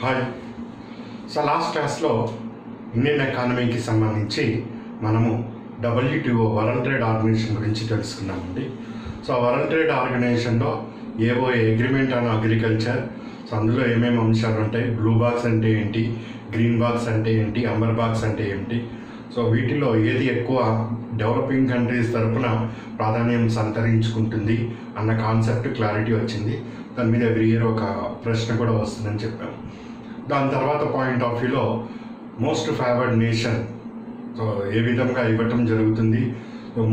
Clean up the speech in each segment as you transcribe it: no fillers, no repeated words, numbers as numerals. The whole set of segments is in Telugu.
హాయ్. సో లాస్ట్ క్లాస్లో ఇండియన్ ఎకానమీకి సంబంధించి మనము WTO వరల్డ్ ట్రేడ్ ఆర్గనైజేషన్ గురించి తెలుసుకున్నామండి. సో వరల్డ్ ట్రేడ్ ఆర్గనైజేషన్లో ఏవో అగ్రిమెంట్ ఆన్ అగ్రికల్చర్, సో అందులో ఏమేమి అంశాలు ఉంటాయి, బ్లూ బాక్స్ అంటే ఏంటి, గ్రీన్ బాక్స్ అంటే ఏంటి, అంబర్ బాక్స్ అంటే ఏంటి, సో వీటిలో ఏది ఎక్కువ డెవలపింగ్ కంట్రీస్ తరఫున ప్రాధాన్యం సంతరించుకుంటుంది అన్న కాన్సెప్ట్ క్లారిటీ వచ్చింది. దాని మీద ఎవ్రీ ఇయర్ ఒక ప్రశ్న కూడా వస్తుందని చెప్పాము. దాని తర్వాత పాయింట్ ఆఫ్ వ్యూలో మోస్ట్ ఫేవర్డ్ నేషన్ సో ఏ విధంగా ఇవ్వటం జరుగుతుంది,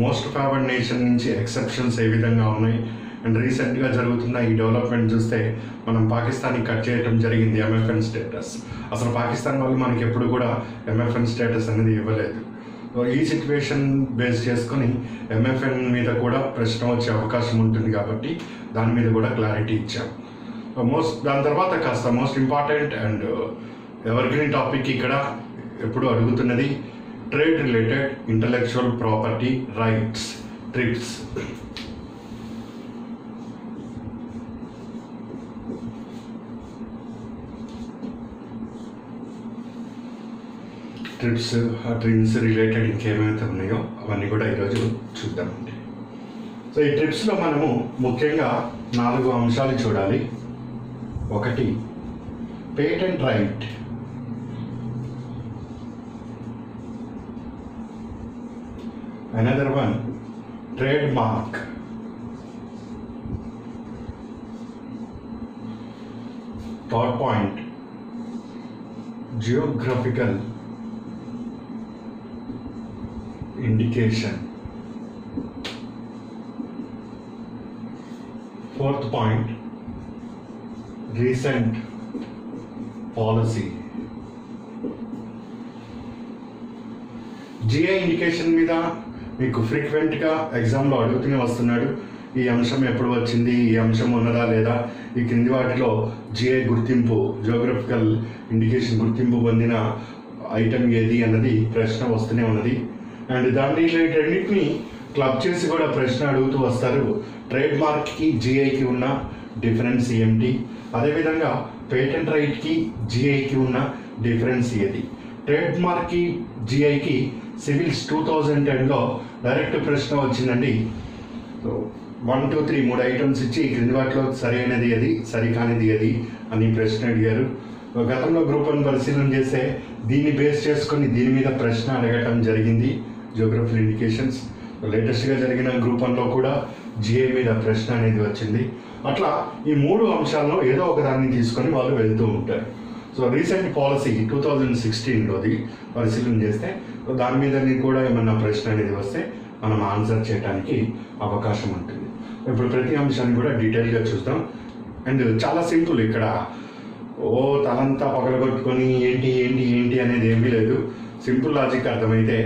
మోస్ట్ ఫేవర్డ్ నేషన్ నుంచి ఎక్సెప్షన్స్ ఏ విధంగా ఉన్నాయి, అండ్ రీసెంట్గా జరుగుతున్న ఈ డెవలప్మెంట్ చూస్తే మనం పాకిస్తాన్కి కట్ చేయడం జరిగింది MFN స్టేటస్. అసలు పాకిస్తాన్ వాళ్ళు మనకి ఎప్పుడు కూడా MFN స్టేటస్ అనేది ఇవ్వలేదు. ఈ సిచ్యువేషన్ బేస్ చేసుకొని MFN మీద కూడా ప్రశ్న వచ్చే అవకాశం ఉంటుంది కాబట్టి దాని మీద కూడా క్లారిటీ ఇచ్చాం. దాని తర్వాత కాస్త most important and evergreen topic ఇక్కడ ఎప్పుడు అడుగుతున్నది trade related intellectual property rights, TRIPS. TRIPS related ఇంకేమైతే ఉన్నాయో అవన్నీ కూడా ఈరోజు చూద్దామండి. సో ఈ ట్రిప్స్లో మనము ముఖ్యంగా 4 అంశాలు చూడాలి. ఒకటి patent right, another one trade mark, third point geographical indication, fourth point recent policy. GI indication మీద మీకు ఫ్రీక్వెంట్గా ఎగ్జామ్లో అడుగుతూనే వస్తున్నాడు. ఈ అంశం ఎప్పుడు వచ్చింది, ఈ అంశం ఉన్నదా లేదా, ఈ కింది వాటిలో GI గుర్తింపు, జియోగ్రఫికల్ ఇండికేషన్ గుర్తింపు పొందిన ఐటమ్ ఏది అన్నది ప్రశ్న వస్తూనే ఉన్నది. అండ్ దాన్ని రెండింటిని క్లబ్ చేసి కూడా ప్రశ్న అడుగుతూ వస్తారు. ట్రేడ్ మార్క్కి GIకి ఉన్న డిఫరెన్స్ ఏంటి, అదేవిధంగా పేటెంట్ రైట్కి GIకి ఉన్న డిఫరెన్స్ ఏది. ట్రేడ్ మార్క్కి GIకి సివిల్స్ 2010లో డైరెక్ట్ ప్రశ్న వచ్చిందండి. సో 1, 2, 3 3 ఐటమ్స్ ఇచ్చి క్రింది వాటిలో సరైనది ఏది, సరికానిది ఏది అని ప్రశ్న అడిగారు. గతంలో గ్రూప్ 1 పరిశీలన చేస్తే దీన్ని బేస్ చేసుకొని దీని మీద ప్రశ్న అడగటం జరిగింది. జియోగ్రఫికల్ ఇండికేషన్స్ లేటెస్ట్గా జరిగిన గ్రూప్ 1లో కూడా GI మీద ప్రశ్న అనేది వచ్చింది. అట్లా ఈ 3 అంశాలను ఏదో ఒక దాన్ని తీసుకొని వాళ్ళు వెళ్తూ ఉంటారు. సో రీసెంట్ పాలసీ 2016లోది పరిశీలన చేస్తే దాని మీద కూడా ఏమన్నా ప్రశ్న అనేది వస్తే మనం ఆన్సర్ చేయడానికి అవకాశం ఉంటుంది. ఇప్పుడు ప్రతి అంశాన్ని కూడా డీటెయిల్గా చూద్దాం. అండ్ చాలా సింపుల్, ఇక్కడ తలంతా పగలగొట్టుకొని ఏంటి ఏంటి ఏంటి అనేది ఏమీ లేదు. సింపుల్ లాజిక్ అర్థమైతే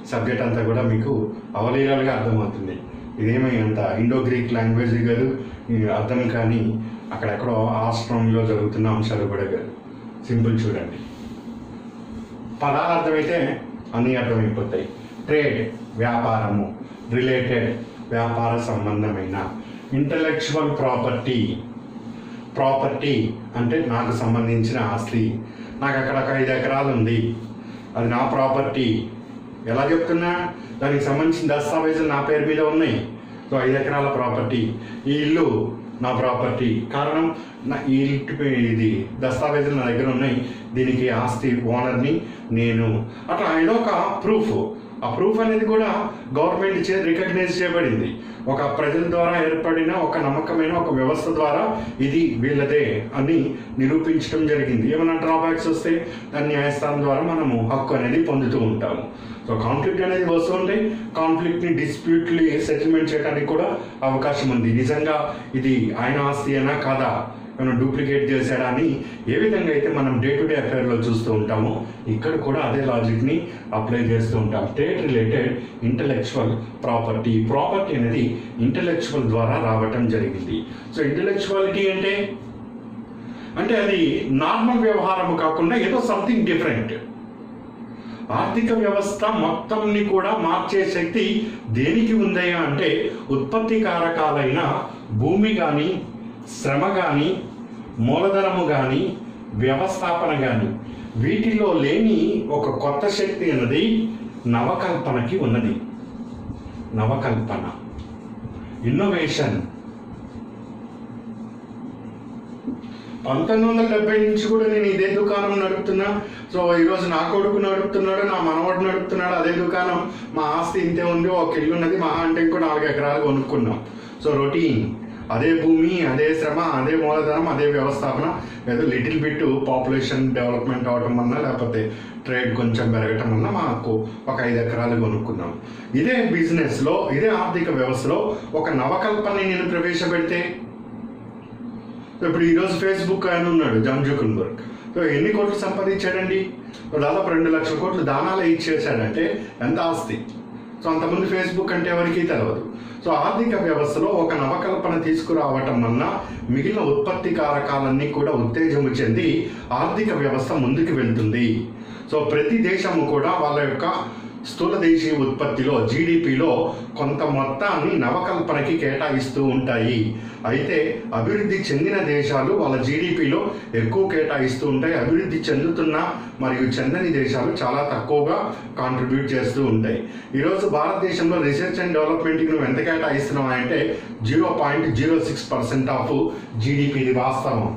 సబ్జెక్ట్ అంతా కూడా మీకు అవలీలాలుగా అర్థమవుతుంది. ఇదేమీ అంత ఇండో గ్రీక్ లాంగ్వేజ్ కాదు, అర్థం కానీ అక్కడెక్కడో ఆస్ట్రోమ్లో జరుగుతున్న అంశాలు కూడా కాదు. సింపుల్ చూడండి, పదాలు అర్థమైతే అన్నీ అర్థమైపోతాయి. ట్రేడ్ వ్యాపారము, రిలేటెడ్ వ్యాపార సంబంధమైన, ఇంటలెక్చువల్ ప్రాపర్టీ అంటే నాకు సంబంధించిన ఆస్తి, నాకు అక్కడ 5 ఎకరాలు ఉంది, అది నా ప్రాపర్టీ. ఎలా చెప్తున్నా, దానికి సంబంధించిన దస్తావేజులు నా పేరు మీద ఉన్నాయి. సో 5 ఎకరాల ప్రాపర్టీ, ఈ ఇల్లు నా ప్రాపర్టీ, కారణం ఈ ఇంటి ఇది దస్తావేజులు నా దగ్గర ఉన్నాయి, దీనికి ఆస్తి ఓనర్ని నేను. అట్లా ఏదో ఒక ప్రూఫ్. ఆ ప్రూఫ్ అనేది కూడా గవర్నమెంట్ రికగ్నైజ్ చేయబడింది. ఒక ప్రజల ద్వారా ఏర్పడిన ఒక నమ్మకమైన ఒక వ్యవస్థ ద్వారా ఇది వీళ్ళదే అని నిరూపించడం జరిగింది. ఏమైనా డ్రాబ్యాక్స్ వస్తే దాని న్యాయస్థానం ద్వారా మనము హక్కు అనేది పొందుతూ ఉంటాము. సో కాన్ఫ్లిక్ట్ అనేది వస్తుంటే కాన్ఫ్లిక్ట్ని డిస్ప్యూట్లీ సెటిల్మెంట్ చేయడానికి కూడా అవకాశం ఉంది. నిజంగా ఇది ఆయన ఆస్తి అయినా కాదా, ఏమైనా డూప్లికేట్ చేశాడా అని ఏ విధంగా అయితే మనం డే టు డే అఫైర్లో చూస్తూ ఉంటామో ఇక్కడ కూడా అదే లాజిక్ని అప్లై చేస్తూ ఉంటాం. ట్రేడ్ రిలేటెడ్ ఇంటలెక్చువల్ ప్రాపర్టీ అనేది ఇంటలెక్చువల్ ద్వారా రావటం జరిగింది. సో ఇంటలెక్చువాలిటీ అంటే అది నార్మల్ వ్యవహారం కాకుండా ఏదో సంథింగ్ డిఫరెంట్. ఆర్థిక వ్యవస్థ మొత్తంని కూడా మార్చే శక్తి దేనికి ఉందయ్యా అంటే ఉత్పత్తి కారకాలైన భూమి కానీ, శ్రమ కానీ, మూలధనము కానీ, వ్యవస్థాపన కానీ వీటిలో లేని ఒక కొత్త శక్తి అన్నది నవకల్పనకి ఉన్నది. నవకల్పన, ఇన్నోవేషన్. 1970 నుంచి కూడా నేను ఇదే దుకాణం నడుపుతున్నా. సో ఈరోజు నా కొడుకు నడుపుతున్నాడు, నా మనవడు నడుపుతున్నాడు అదే దుకాణం. మా ఆస్తి ఇంతే ఉంది, ఒక ఇల్లు ఉన్నది, మహా అంటే ఇంకో 4 ఎకరాలు కొనుక్కున్నాం. సో రొటీన్, అదే భూమి, అదే శ్రమ, అదే మూలధనం, అదే వ్యవస్థాపన. ఏదో లిటిల్ బిట్ పాపులేషన్ డెవలప్మెంట్ అవటం వల్ల లేకపోతే ట్రేడ్ కొంచెం పెరగటం వల్ల మాకు ఒక 5 ఎకరాలు కొనుక్కున్నాం. ఇదే బిజినెస్లో, ఇదే ఆర్థిక వ్యవస్థలో ఒక నవకల్పన నేను ప్రవేశపెడితే, ఇప్పుడు ఈరోజు ఫేస్బుక్ ఆయన ఉన్నాడు మార్క్ జుకర్బర్గ్. సో ఎన్ని కోట్లు సంపాదించాడండి? దాదాపు 2 లక్షల కోట్లు దానాలే ఇచ్చేసాడంటే ఎంత ఆస్తి. సో అంతకుముందు ఫేస్బుక్ అంటే ఎవరికీ తెలియదు. సో ఆర్థిక వ్యవస్థలో ఒక నవకల్పన తీసుకురావటం వల్ల మిగిలిన ఉత్పత్తి కారకాలన్నీ కూడా ఉత్తేజము చెంది ఆర్థిక వ్యవస్థ ముందుకు వెళ్తుంది. సో ప్రతి దేశము కూడా వాళ్ళ యొక్క స్థూల దేశీయ ఉత్పత్తిలో, జీడిపిలో కొంత మొత్తాన్ని నవకల్పనకి కేటాయిస్తూ ఉంటాయి. అయితే అభివృద్ధి చెందిన దేశాలు వాళ్ళ జీడిపిలో ఎక్కువ కేటాయిస్తూ ఉంటాయి. అభివృద్ధి చెందుతున్న మరియు చెందని దేశాలు చాలా తక్కువగా కాంట్రిబ్యూట్ చేస్తూ ఉంటాయి. ఈరోజు భారతదేశంలో రీసెర్చ్ అండ్ డెవలప్మెంట్కి నువ్వు ఎంత కేటాయిస్తున్నావు అంటే 0.06% ఆఫ్ జీడిపి. ఇది వాస్తవం.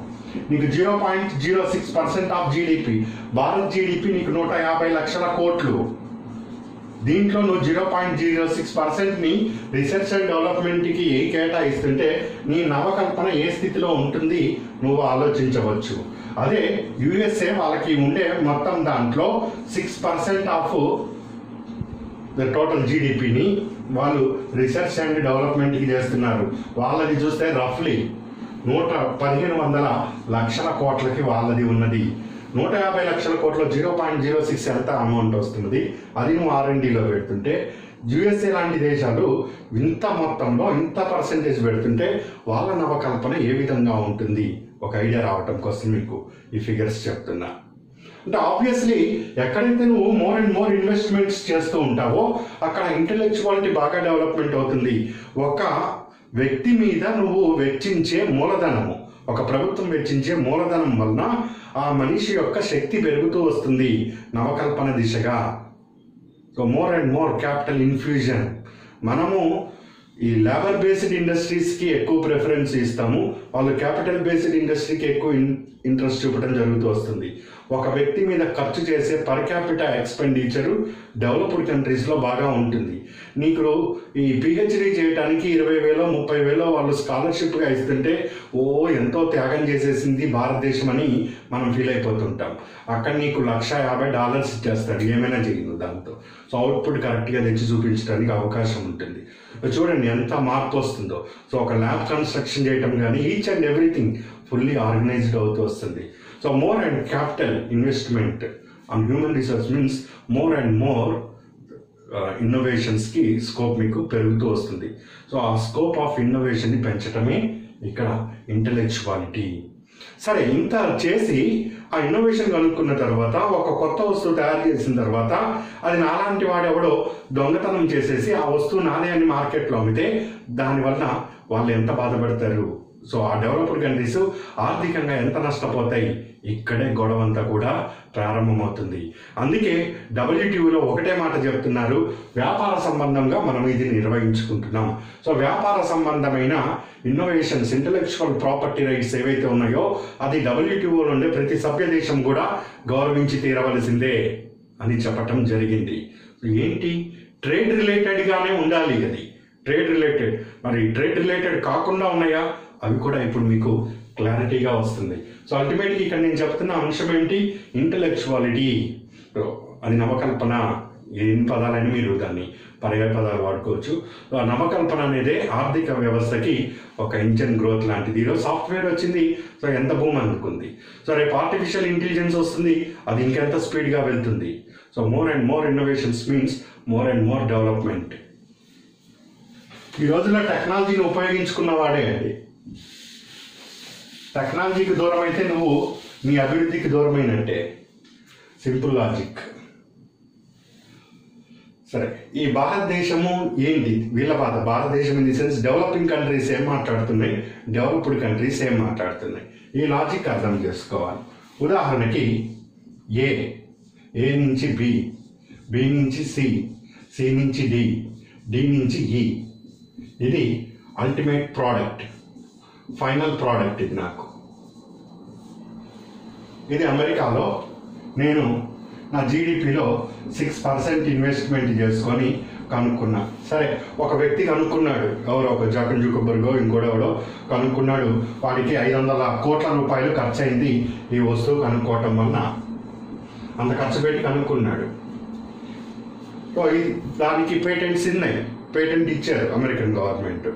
నీకు 0.06% ఆఫ్ జీడిపి, భారత్ జీడిపి నీకు 150 లక్షల కోట్లు. దీంట్లో నువ్వు 0.06%ని రీసెర్చ్ అండ్ డెవలప్మెంట్కి కేటాయిస్తుంటే నీ నవకల్పన ఏ స్థితిలో ఉంటుంది నువ్వు ఆలోచించవచ్చు. అదే యుఎస్ఏ వాళ్ళకి ఉండే మొత్తం దాంట్లో 6% ఆఫ్ ద టోటల్ జీడిపిని వాళ్ళు రీసెర్చ్ అండ్ డెవలప్మెంట్కి చేస్తున్నారు. వాళ్ళది చూస్తే రఫ్లీ 1,100 లక్షల కోట్లకి వాళ్ళది ఉన్నది. 150 లక్షల కోట్ల 0.06 ఎంత అమౌంట్ వస్తున్నది. అది నువ్వు R&Dలో పెడుతుంటే, యుఎస్ఏ లాంటి దేశాలు ఇంత మొత్తంలో ఇంత పర్సెంటేజ్ పెడుతుంటే వాళ్ళ నవకల్పన ఏ విధంగా ఉంటుంది ఒక ఐడియా రావటం కోసం మీకు ఈ ఫిగర్స్ చెప్తున్నా. అంటే ఆబ్వియస్లీ ఎక్కడైతే నువ్వు మోర్ అండ్ మోర్ ఇన్వెస్ట్మెంట్స్ చేస్తూ ఉంటావో అక్కడ ఇంటెలెక్చువాలిటీ బాగా డెవలప్మెంట్ అవుతుంది. ఒక వ్యక్తి మీద నువ్వు వెచ్చించే మూలధనము, ఒక ప్రభుత్వం వెచ్చించే మూలధనం వలన ఆ మనిషి యొక్క శక్తి పెరుగుతూ వస్తుంది నవకల్పన దిశగా. So more and more capital infusion. మనము ఈ లేబర్ బేస్డ్ ఇండస్ట్రీస్కి ఎక్కువ ప్రిఫరెన్స్ ఇస్తాము, వాళ్ళు క్యాపిటల్ బేస్డ్ ఇండస్ట్రీకి ఎక్కువ ఇంట్రెస్ట్ చూపడం జరుగుతూ వస్తుంది. ఒక వ్యక్తి మీద ఖర్చు చేసే పర్ క్యాపిటా ఎక్స్పెండిచరు డెవలప్డ్ కంట్రీస్లో బాగా ఉంటుంది. నీకు ఈ పిహెచ్డీ చేయడానికి 20,000 30,000 వాళ్ళు స్కాలర్షిప్గా ఇస్తుంటే ఓ ఎంతో త్యాగం చేసేసింది భారతదేశం అని మనం ఫీల్ అయిపోతుంటాం. అక్కడ నీకు $150 ఇచ్చేస్తాడు, ఏమైనా చేయను దాంతో. సో అవుట్పుట్ కరెక్ట్గా తెచ్చి చూపించడానికి అవకాశం ఉంటుంది. చూడండి ఎంత మార్పు వస్తుందో. సో ఒక ల్యాబ్ కన్స్ట్రక్షన్ చేయటం కానీ each and everything fully organised అవుతూ వస్తుంది. So more and capital investment on human resource means more and more ఇన్నోవేషన్స్కి స్కోప్ మీకు పెరుగుతూ వస్తుంది. సో ఆ స్కోప్ ఆఫ్ ఇన్నోవేషన్ని పెంచడమే ఇక్కడ ఇంటెలెక్చువాలిటీ. సరే, ఇంత చేసి ఆ ఇన్నోవేషన్ కనుక్కున్న తర్వాత ఒక కొత్త వస్తువు తయారు చేసిన తర్వాత అది నాలాంటి వాడెవడో దొంగతనం చేసేసి ఆ వస్తువు నాదే అని మార్కెట్లో అమ్మితే దానివల్ల వాళ్ళు ఎంత బాధపడతారు. సో ఆ డెవలప్డ్ కంట్రీస్ ఆర్థికంగా ఎంత నష్టపోతాయి, ఇక్కడే గొడవ అంతా కూడా ప్రారంభమవుతుంది. అందుకే WTOలో ఒకటే మాట చెప్తున్నారు, వ్యాపార సంబంధంగా మనం ఇది నిర్వహించుకుంటున్నాం. సో వ్యాపార సంబంధమైన ఇన్నోవేషన్స్, ఇంటెలెక్చువల్ ప్రాపర్టీ రైట్స్ ఏవైతే ఉన్నాయో అది WTOలో ఉండే ప్రతి సభ్య దేశం కూడా గౌరవించి తీరవలసిందే అని చెప్పటం జరిగింది. ఏంటి, ట్రేడ్ రిలేటెడ్గానే ఉండాలి. అది ట్రేడ్ రిలేటెడ్. మరి ట్రేడ్ రిలేటెడ్ కాకుండా ఉన్నాయా, అవి కూడా ఇప్పుడు మీకు క్లారిటీగా వస్తుంది. సో అల్టిమేట్గా ఇక్కడ నేను చెప్తున్న అంశం ఏంటి, ఇంటెలెక్చువాలిటీ. అది నవకల్పన. ఎన్ని పదాలని మీరు దాన్ని పర్యాయ పదాలు వాడుకోవచ్చు. ఆ నవకల్పన అనేది ఆర్థిక వ్యవస్థకి ఒక ఇంజన్ గ్రోత్ లాంటిది. ఈరోజు సాఫ్ట్వేర్ వచ్చింది, సో ఎంత భూమి అందుకుంది. సో రేపు ఆర్టిఫిషియల్ ఇంటెలిజెన్స్ వస్తుంది, అది ఇంకెంత స్పీడ్గా వెళ్తుంది. So more and more innovations means more and more development. ఈ రోజుల్లో టెక్నాలజీని ఉపయోగించుకున్న వాడే అండి. టెక్నాలజీకి దూరం అయితే నువ్వు నీ అభివృద్ధికి దూరమైనట్టే. Simple logic. సరే, ఈ భారతదేశము ఏంటి వీళ్ళ బాధ? భారతదేశం in the sense developing countries ఏం మాట్లాడుతున్నాయి, డెవలప్డ్ కంట్రీస్ ఏం మాట్లాడుతున్నాయి, ఈ లాజిక్ అర్థం చేసుకోవాలి. ఉదాహరణకి ఏ నుంచి బి నుంచి సి నుంచి డి నుంచి ఈ. ఇది అల్టిమేట్ ప్రోడక్ట్, ఫైనల్ ప్రోడక్ట్. ఇది నాకు ఇది అమెరికాలో నేను నా జీడిపిలో 6% ఇన్వెస్ట్మెంట్ చేసుకొని కనుక్కున్నా. సరే, ఒక వ్యక్తి కనుక్కున్నాడు, ఎవరో ఒక జాకన్ జూకర్బర్గో ఇంకోడెవడో కనుక్కున్నాడు. వాడికి 500 కోట్ల రూపాయలు ఖర్చు అయింది ఈ వస్తువు కనుక్కోవటం వలన. అంత ఖర్చు పెట్టి కనుక్కున్నాడు. దానికి పేటెంట్స్ ఉన్నాయి, పేటెంట్ ఇచ్చారు అమెరికన్ గవర్నమెంట్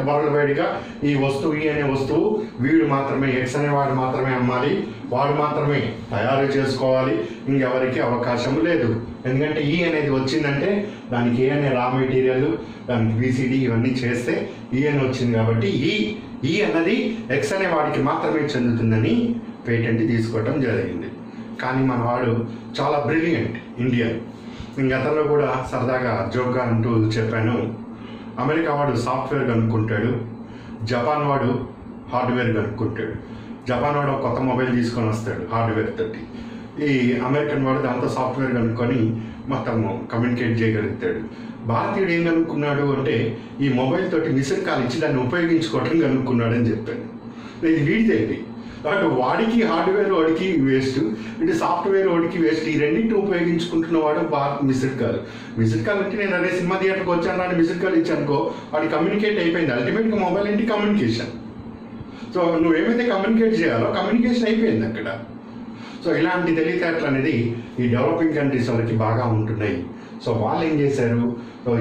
వరల్డ్ వైడ్గా ఈ వస్తువు ఈ అనే వస్తువు వీడు మాత్రమే, ఎక్స్ అనే వాడు మాత్రమే అమ్మాలి, వాడు మాత్రమే తయారు చేసుకోవాలి, ఇంకెవరికి అవకాశం లేదు. ఎందుకంటే ఈ అనేది వచ్చిందంటే దానికి ఏ అనే రా మెటీరియల్, దానికి బీసీడీ ఇవన్నీ చేస్తే ఈ అని వచ్చింది కాబట్టి ఈ అన్నది ఎక్స్ అనే వాడికి మాత్రమే చెందుతుందని పేటెంట్ తీసుకోవటం జరిగింది. కానీ మన వాడు చాలా బ్రిలియంట్ ఇండియన్. గతంలో కూడా సరదాగా జోక్గా అంటూ చెప్పాను, అమెరికా వాడు సాఫ్ట్వేర్ కనుక్కుంటాడు, జపాన్ వాడు హార్డ్వేర్ కనుక్కుంటాడు. జపాన్ వాడు ఒక కొత్త మొబైల్ తీసుకొని వస్తాడు హార్డ్వేర్ తోటి, ఈ అమెరికన్ వాడు దాంతో సాఫ్ట్వేర్ కనుక్కొని మొత్తం కమ్యూనికేట్ చేయగలుగుతాడు. భారతీయుడు ఏం కనుక్కున్నాడు అంటే ఈ మొబైల్ తోటి మిస్డ్ కాల్ ఇచ్చి దాన్ని ఉపయోగించుకోవటం కనుక్కున్నాడు అని చెప్పాను. ఇది వీడితే ఇది. కాబట్టి వాడికి హార్డ్వేర్ వాడికి వేస్ట్, ఇటు సాఫ్ట్వేర్ వాడికి వేస్ట్. ఈ రెండింటి ఉపయోగించుకుంటున్న వాడు మిస్డ్ కాల్ అంటే నేను అదే సినిమా థియేటర్కి వచ్చాను అని మిస్డ్ కాల్ ఇచ్చానుకో వాడి కమ్యూనికేట్ అయిపోయింది. అల్టిమేట్గా మొబైల్ ఏంటి? కమ్యూనికేషన్. సో నువ్వేమైతే కమ్యూనికేట్ చేయాలో కమ్యూనికేషన్ అయిపోయింది అక్కడ. సో ఇలాంటి తెలివితేటలు అనేది ఈ డెవలపింగ్ కంట్రీస్ వాళ్ళకి బాగా ఉంటున్నాయి. సో వాళ్ళు ఏం చేశారు, సో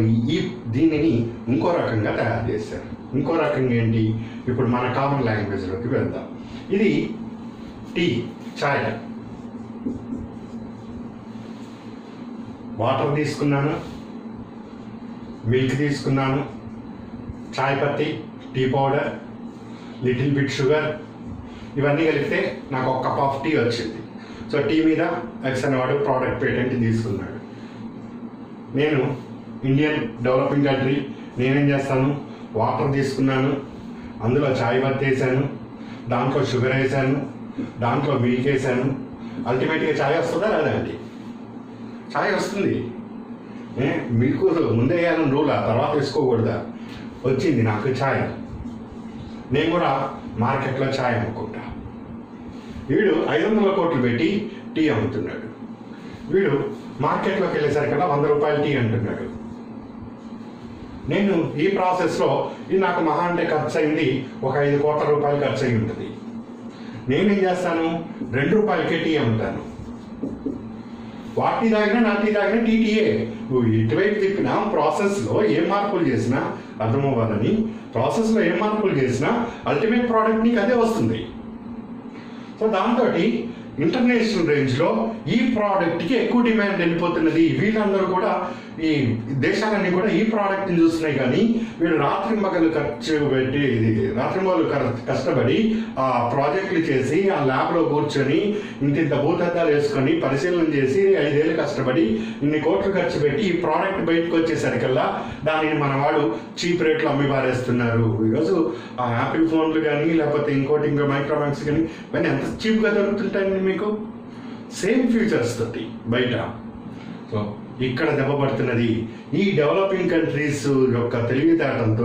దీనిని ఇంకో రకంగా తయారు చేశారు. ఇంకో రకంగా ఏంటి, ఇప్పుడు మన కామన్ లాంగ్వేజ్లోకి వెళ్దాం. ఇది చాయ్. వాటర్ తీసుకున్నాను, మిల్క్ తీసుకున్నాను, చాయ్ పత్తి, tea powder, little bit sugar, ఇవన్నీ కలిపితే నాకు ఒక కప్ ఆఫ్ టీ వచ్చింది. సో టీ మీద ఎక్స్ అనేవాడు ప్రోడక్ట్ పేటెంట్ తీసుకున్నాడు. నేను ఇండియన్ డెవలపింగ్ కంట్రీ, నేనేం చేస్తాను, వాటర్ తీసుకున్నాను, అందులో చాయ్ పత్తి వేసాను, దాంట్లో షుగర్ వేసాను, దాంట్లో మిల్క్ వేసాను. అల్టిమేట్గా చాయ్ వస్తుందా లేదా అండి? చాయ్ వస్తుంది. మిల్క్ ముందే వేయాలని రూల్, ఆ తర్వాత వేసుకోకూడదా? వచ్చింది నాకు చాయ్. నేను కూడా మార్కెట్లో చాయ్ అమ్ముకుంటా. వీడు 500 కోట్లు పెట్టి టీ అమ్ముతున్నాడు. వీడు మార్కెట్లోకి వెళ్ళేసరికల్లా 100 రూపాయలు టీ అంటున్నాడు. నేను ఈ ప్రాసెస్లో ఇది నాకు మహా అంటే ఖర్చు అయింది ఒక 5 కోట్ల రూపాయలు ఖర్చు అయి ఉంటుంది. నేనేం చేస్తాను, 2 రూపాయలకే టీ అమ్ముతాను. వాటి తాగినా నా టీ తాగినా టీటీఏ. నువ్వు ఇటువైపు తిప్పినా ప్రాసెస్లో ఏం మార్పులు చేసినా అర్థమవ్వాలని, ప్రాసెస్లో ఏం మార్పులు చేసినా అల్టిమేట్ ప్రోడక్ట్ నీకు అదే వస్తుంది. సో దాంతో ఇంటర్నేషనల్ రేంజ్లో ఈ ప్రోడక్ట్కి ఎక్కువ డిమాండ్ వెళ్ళిపోతున్నది. వీళ్ళందరూ కూడా ఈ దేశాలన్నీ కూడా ఈ ప్రోడక్ట్ని చూస్తున్నాయి. కానీ వీళ్ళు రాత్రింబగలు ఖర్చు పెట్టి రాత్రింబగలు కష్టపడి ఆ ప్రాజెక్టులు చేసి ఆ ల్యాబ్లో కూర్చొని ఇంత భూతద్దాలు వేసుకొని పరిశీలన చేసి 5 ఏళ్ళు కష్టపడి ఇన్ని కోట్లు ఖర్చు పెట్టి ఈ ప్రోడక్ట్ బయటకు వచ్చేసరికల్లా దానిని మన వాడు చీప్ రేట్లో అమ్మి పారేస్తున్నారు. ఈరోజు ఆ యాపిల్ ఫోన్లు కానీ లేకపోతే ఇంకోటి ఇంకా మైక్రోమాక్స్ కానీ ఇవన్నీ ఎంత చీప్గా దొరుకుతుంటాయండి మీకు, సేమ్ ఫీచర్స్ తోటి బయట. సో ఇక్కడ దెబ్బపడుతున్నది ఈ డెవలపింగ్ కంట్రీస్ యొక్క తెలివితేటంతో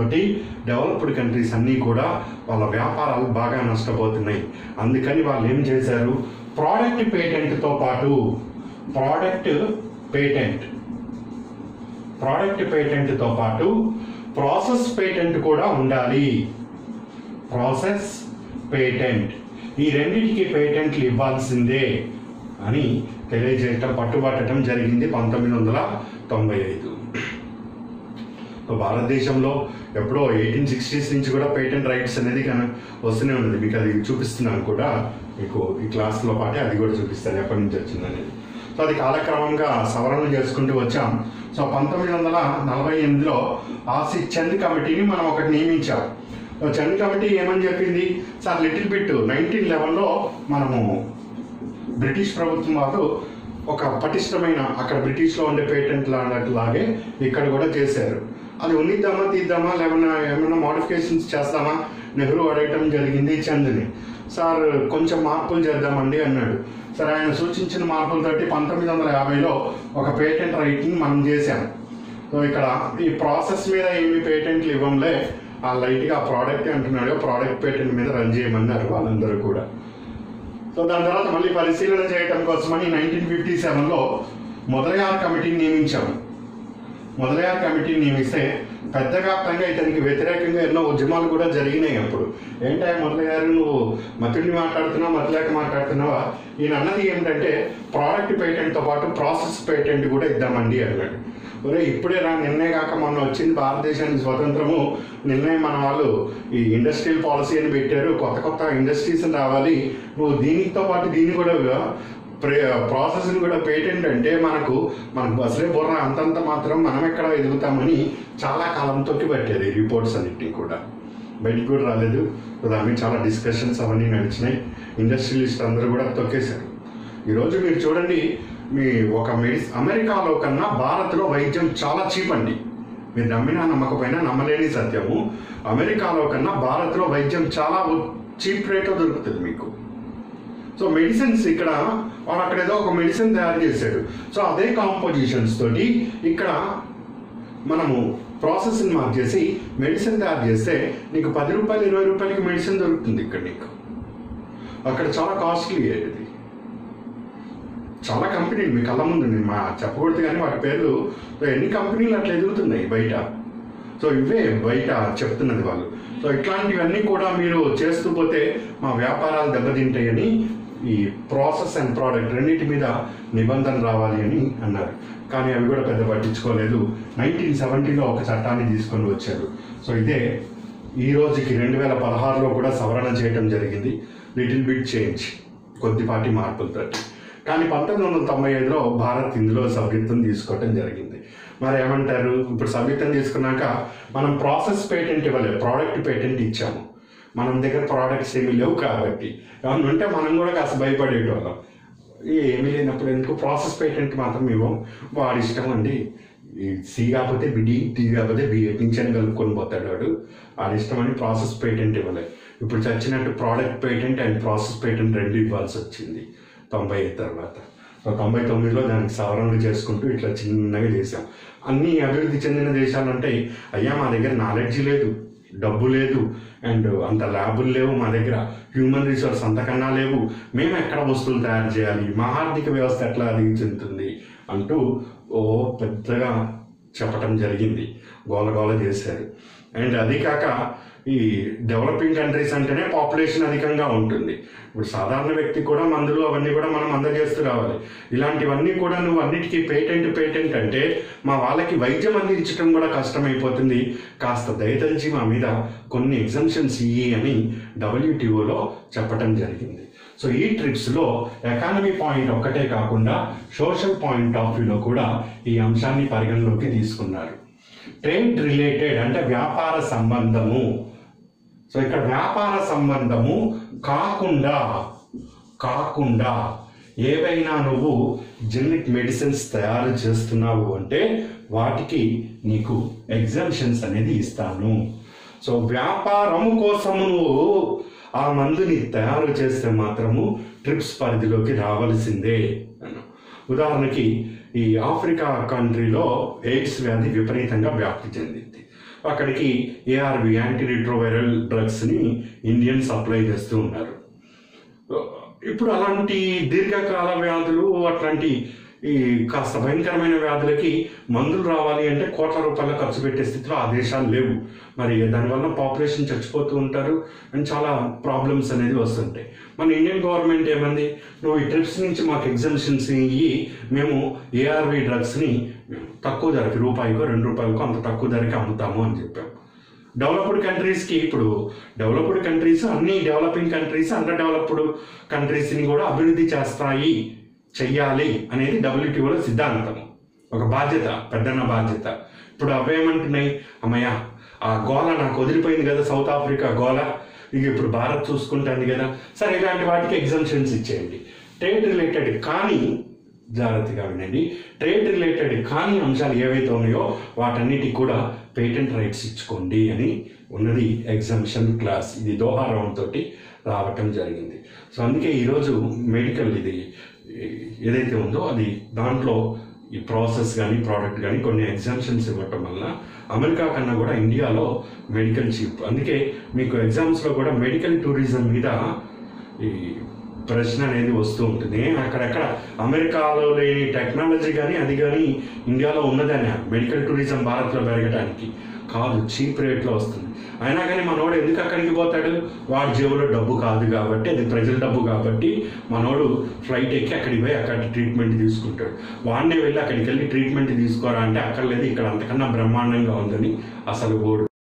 డెవలప్డ్ కంట్రీస్ అన్నీ కూడా వాళ్ళ వ్యాపారాలు బాగా నష్టపోతున్నాయి. అందుకని వాళ్ళు ఏం చేశారు, ప్రోడక్ట్ పేటెంట్తో పాటు ప్రోడక్ట్ పేటెంట్తో పాటు ప్రాసెస్ పేటెంట్ కూడా ఉండాలి. ప్రాసెస్ పేటెంట్, ఈ రెండింటికి పేటెంట్లు ఇవ్వాల్సిందే అని తెలియజేయటం పట్టుబట్టడం జరిగింది 1995. భారతదేశంలో ఎప్పుడో 1860s నుంచి కూడా పేటెంట్ రైట్స్ అనేది వస్తూనే ఉన్నది. మీకు అది చూపిస్తున్నాను కూడా, మీకు ఈ క్లాస్లో పాటే అది కూడా చూపిస్తాను ఎప్పటి నుంచి వచ్చిందనేది. సో అది కాలక్రమంగా సవరణ చేసుకుంటూ వచ్చాం. సో 1948లో ఆసిఫ్ చంద్ కమిటీని మనం ఒకటి నియమించాం. చంద్ కమిటీ ఏమని చెప్పింది, సార్ లిటిల్ బిట్ 1911లో మనము బ్రిటిష్ ప్రభుత్వం వాళ్ళు ఒక పటిష్టమైన, అక్కడ బ్రిటిష్లో ఉండే పేటెంట్ లాగే ఇక్కడ కూడా చేశారు. అది ఉన్నిద్దామా తీద్దామా లేమన్నా ఏమన్నా మోడిఫికేషన్స్ చేస్తామా నెహ్రూ అడగటం జరిగింది చంద్ని. సార్ కొంచెం మార్పులు చేద్దామండి అన్నాడు. సరే, ఆయన సూచించిన మార్పులతోటి 1950లో ఒక పేటెంట్ రైట్ని మనం చేశాం. సో ఇక్కడ ఈ ప్రాసెస్ మీద ఏమి పేటెంట్లు ఇవ్వంలే, ఆ లైట్గా ఆ ప్రోడక్ట్ అంటున్నాడు, ప్రోడక్ట్ పేటెంట్ మీద రన్ చేయమన్నారు వాళ్ళందరూ కూడా. సో దాని తర్వాత మళ్ళీ పరిశీలన చేయడం కోసమని 1957లో మొదలయార్ కమిటీని నియమించాము. మొదలయార్ కమిటీని నియమిస్తే పెద్ద వ్యాప్తంగా ఇతనికి వ్యతిరేకంగా ఎన్నో ఉద్యమాలు కూడా జరిగినాయి. అప్పుడు ఏంటంటే మొదలయారు, నువ్వు మతుడిని మాట్లాడుతున్నావు, మతలేక మాట్లాడుతున్నావా? ఈయన అన్నది ఏమిటంటే ప్రోడక్ట్ పేటెంట్తో పాటు ప్రాసెస్ పేటెంట్ కూడా ఇద్దామండి అన్నాడు. ఒరే, ఇప్పుడే నిన్నే కాక మొన్న వచ్చింది భారతదేశానికి స్వతంత్రము, నిన్నే మన వాళ్ళు ఈ ఇండస్ట్రియల్ పాలసీ అని పెట్టారు, కొత్త కొత్త ఇండస్ట్రీస్ రావాలి, నువ్వు దీనితో పాటు దీన్ని కూడా ప్రాసెస్ని కూడా పేటెంట్ అంటే మనకు అసలే బుర్ర అంతంత మాత్రం మనం ఎక్కడ ఎదుగుతామని చాలా కాలం తొక్కి పెట్టేది. రిపోర్ట్స్ అన్నింటినీ కూడా బయటికి కూడా రాలేదు. దాని మీద చాలా డిస్కషన్స్ అవన్నీ నడిచినాయి. ఇండస్ట్రియలిస్ట్ అందరూ కూడా తొక్కేశారు. ఈరోజు మీరు చూడండి, మీ ఒక అమెరికాలో కన్నా భారత్లో వైద్యం చాలా చీప్ అండి. మీరు నమ్మినా నమ్మకపోయినా నమ్మలేని సత్యము, అమెరికాలో కన్నా భారత్లో వైద్యం చాలా చీప్ రేట్లో దొరుకుతుంది మీకు. సో మెడిసిన్స్ ఇక్కడ వాడు అక్కడ ఏదో ఒక మెడిసిన్ తయారు చేశాడు. సో అదే కాంపోజిషన్స్ తోటి ఇక్కడ మనము ప్రాసెస్ని మార్చేసి మెడిసిన్ తయారు చేస్తే నీకు 10 రూపాయలు 20 రూపాయలకి మెడిసిన్ దొరుకుతుంది ఇక్కడ నీకు. అక్కడ చాలా కాస్ట్లీ ఇది. చాలా కంపెనీలు మీ కళ్ళ ముందు, నేను చెప్పకూడదు కానీ వాటి పేర్లు, ఎన్ని కంపెనీలు అట్లా ఎదుగుతున్నాయి బయట. సో ఇవే బయట చెప్తున్నది వాళ్ళు. సో ఇట్లాంటివన్నీ కూడా మీరు చేస్తూ పోతే మా వ్యాపారాలు దెబ్బతింటాయని ఈ ప్రాసెస్ అండ్ ప్రోడక్ట్ రెండింటి మీద నిబంధన రావాలి అని అన్నారు. కానీ అవి కూడా పెద్ద పట్టించుకోలేదు. 1970లో ఒక చట్టాన్ని తీసుకొని వచ్చారు. సో ఇదే ఈ రోజుకి 2016లో కూడా సవరణ చేయడం జరిగింది. లిటిల్ బిట్ చేంజ్, కొద్దిపాటి మార్పులతో. కానీ 1995లో భారత్ ఇందులో సభ్యత్వం తీసుకోవటం జరిగింది. మరి ఏమంటారు, ఇప్పుడు సభ్యత్వం తీసుకున్నాక మనం ప్రాసెస్ పేటెంట్ ఇవ్వలేదు, ప్రోడక్ట్ పేటెంట్ ఇచ్చాము. మనం దగ్గర ప్రోడక్ట్స్ ఏమీ లేవు కాబట్టి, ఏమన్నా ఉంటే మనం కూడా కాస్త భయపడేటోళ్ళం. ఏమీ లేనప్పుడు ఎందుకు ప్రాసెస్ పేటెంట్ మాత్రం ఇవ్వం, వాడి ఇష్టం అండి. సి కాకపోతే బిడి, టీ కాకపోతే బిఏ నుంచి అని కలుపుకొని పోతాడు వాడు, వాడి ఇష్టం అని ప్రాసెస్ పేటెంట్ ఇవ్వలేదు. ఇప్పుడు చచ్చినట్టు product patent and process patent రెండు ఇవ్వాల్సి వచ్చింది 90 తర్వాత. సో 99లో దానికి సవరణలు చేసుకుంటూ ఇట్లా చిన్నగా చేసాం. అన్ని అభివృద్ధి చెందిన దేశాలు అంటే, అయ్యా మా దగ్గర నాలెడ్జ్ లేదు, డబ్బు లేదు, అండ్ అంత ల్యాబులు లేవు, మా దగ్గర హ్యూమన్ రిసోర్స్ అంతకన్నా లేవు, మేము ఎక్కడ వస్తువులు తయారు చేయాలి, మా ఆర్థిక వ్యవస్థ ఎట్లా అదిగి చెందుతుంది అంటూ పెద్దగా చెప్పటం జరిగింది, గోల చేశారు. అండ్ అది కాక ఈ డెవలపింగ్ కంట్రీస్ అంటేనే పాపులేషన్ అధికంగా ఉంటుంది. ఇప్పుడు సాధారణ వ్యక్తి కూడా మందులు అవన్నీ కూడా మనం అందజేస్తూ రావాలి. ఇలాంటివన్నీ కూడా నువ్వు అన్నిటికీ పేటెంట్ అంటే మా వాళ్ళకి వైద్యం అందించడం కూడా కష్టమైపోతుంది, కాస్త దయతలిచి మా మీద కొన్ని ఎగ్జంప్షన్స్ ఇయ్యి అని WTOలో చెప్పడం జరిగింది. సో ఈ ట్రిప్స్లో ఎకానమీ పాయింట్ ఒక్కటే కాకుండా సోషల్ పాయింట్ ఆఫ్ వ్యూలో కూడా ఈ అంశాన్ని పరిగణలోకి తీసుకున్నారు. ట్రేడ్ రిలేటెడ్ అంటే వ్యాపార సంబంధము. సో ఇక్కడ వ్యాపార సంబంధము కాకుండా ఏవైనా నువ్వు జెనరిక్ మెడిసిన్స్ తయారు చేస్తున్నావు అంటే వాటికి నీకు ఎగ్జంప్షన్స్ అనేది ఇస్తాను. సో వ్యాపారము కోసము నువ్వు ఆ మందుని తయారు చేస్తే మాత్రము ట్రిప్స్ పరిధిలోకి రావాల్సిందే. ఉదాహరణకి ఈ ఆఫ్రికా కంట్రీలో ఎయిడ్స్ వ్యాధి విపరీతంగా వ్యాప్తి చెందింది. అక్కడికి ARV యాంటీ రిట్రోవైరల్ డ్రగ్స్ని ఇండియన్ సప్లై చేస్తూ ఉన్నారు. ఇప్పుడు అలాంటి దీర్ఘకాల వ్యాధులు, అట్లాంటి ఈ కాస్త భయంకరమైన వ్యాధులకి మందులు రావాలి అంటే కోట్ల రూపాయలు ఖర్చు పెట్టే స్థితిలో ఆ దేశాలు లేవు. మరి దానివల్ల పాపులేషన్ చచ్చిపోతూ ఉంటారు అండ్ చాలా ప్రాబ్లమ్స్ అనేది వస్తుంటాయి. మన ఇండియన్ గవర్నమెంట్ ఏమంది, నువ్వు ఈ ట్రిప్స్ నుంచి మాకు ఎగ్జంప్షన్స్ ఇయ్యి, మేము ARV డ్రగ్స్ని తక్కువ ధరకి రూపాయికో 2 రూపాయలకో అంత తక్కువ ధరకి అమ్ముతాము అని చెప్పాం. డెవలప్డ్ కంట్రీస్కి, ఇప్పుడు డెవలప్డ్ కంట్రీస్ అన్ని డెవలపింగ్ కంట్రీస్ అండర్ డెవలప్డ్ కంట్రీస్ని కూడా అభివృద్ధి చెయ్యాలి అనేది WTOలో సిద్ధాంతం, ఒక బాధ్యత, పెద్దన్న బాధ్యత. ఇప్పుడు అవేమంటున్నాయి, అమ్మయ్య ఆ గోల నాకు వదిలిపోయింది కదా, సౌత్ ఆఫ్రికా గోల, ఇక ఇప్పుడు భారత్ చూసుకుంటుంది కదా, సరే ఇలాంటి వాటికి ఎగ్జంప్షన్స్ ఇచ్చేయండి. ట్రేడ్ రిలేటెడ్ కానీ, జాగ్రత్తగా వినండి, ట్రేడ్ రిలేటెడ్ కానీ అంశాలు ఏవైతే ఉన్నాయో వాటన్నిటికి కూడా పేటెంట్ రైట్స్ ఇచ్చుకోండి అని ఉన్నది ఎగ్జంప్షన్ క్లాస్. ఇది దోహా రౌండ్ తోటి రావటం జరిగింది. సో అందుకే ఈరోజు మెడికల్ ఇది ఏదైతే ఉందో అది దాంట్లో ఈ ప్రాసెస్ కానీ ప్రోడక్ట్ కానీ కొన్ని ఎగ్జామ్షన్స్ ఇవ్వటం వల్ల అమెరికా కన్నా కూడా ఇండియాలో మెడికల్ చీప్. అందుకే మీకు ఎగ్జామ్స్లో కూడా మెడికల్ టూరిజం మీద ఈ ప్రశ్న అనేది వస్తూ ఉంటుంది. అక్కడెక్కడ అమెరికాలో లేని టెక్నాలజీ కానీ అది కానీ ఇండియాలో ఉన్నదనే మెడికల్ టూరిజం భారత్లో పెరగడానికి కాదు, చీప్ రేట్లో వస్తుంది. అయినా కానీ మనోడు ఎందుకు అక్కడికి పోతాడు? వాడి జేబులో డబ్బు కాదు కాబట్టి, అది ప్రజల డబ్బు కాబట్టి మనోడు ఫ్లైట్ ఎక్కి అక్కడికి పోయి అక్కడ ట్రీట్మెంట్ తీసుకుంటాడు. వాడినే వెళ్ళి అక్కడికి వెళ్ళి ట్రీట్మెంట్ తీసుకోరా అంటే అక్కర్లేదు, ఇక్కడ అంతకన్నా బ్రహ్మాండంగా ఉందని అసలు ఓడు